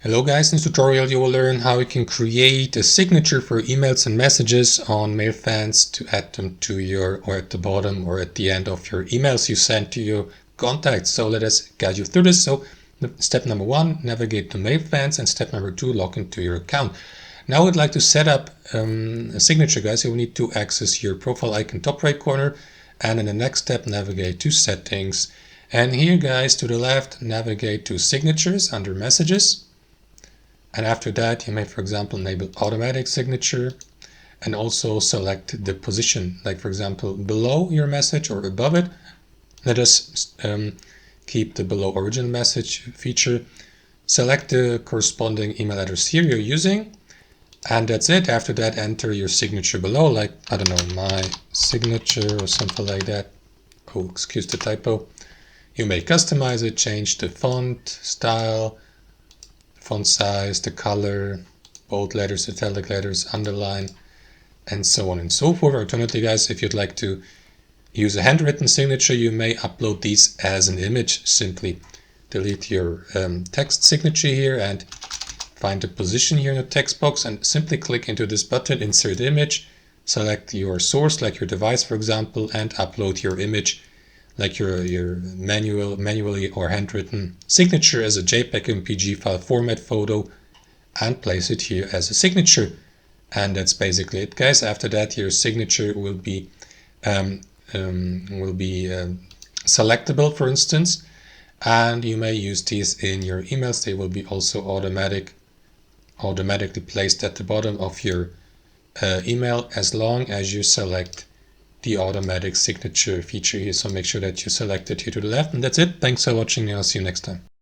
Hello guys, in this tutorial you will learn how you can create a signature for emails and messages on Mailfence to add them to your, or at the bottom or at the end of your emails you send to your contacts. So let us guide you through this. So step number 1, navigate to Mailfence, and step number 2, log into your account. Now I'd like to set up a signature, guys. You will need to access your profile icon top right corner, and in the next step navigate to settings, and here guys to the left navigate to signatures under messages. And after that, you may, for example, enable automatic signature and also select the position, like for example, below your message or above it. Let us keep the below original message feature. Select the corresponding email address here you're using. And that's it. After that, enter your signature below, like, I don't know, my signature or something like that. Oh, excuse the typo. You may customize it, change the font style, font size, the color, bold letters, italic letters, underline, and so on and so forth. Alternatively, guys, if you'd like to use a handwritten signature, you may upload these as an image. Simply delete your text signature here and find the position here in the text box and simply click into this button, insert image, select your source, like your device, for example, and upload your image, like your manually or handwritten signature as a JPEG MPG file format photo, and place it here as a signature. And that's basically it, guys. After that, your signature will be selectable, for instance, and you may use these in your emails. They will be also automatically placed at the bottom of your email as long as you select the automatic signature feature here. So make sure that you select it here to the left, and that's it. Thanks for watching, and I'll see you next time.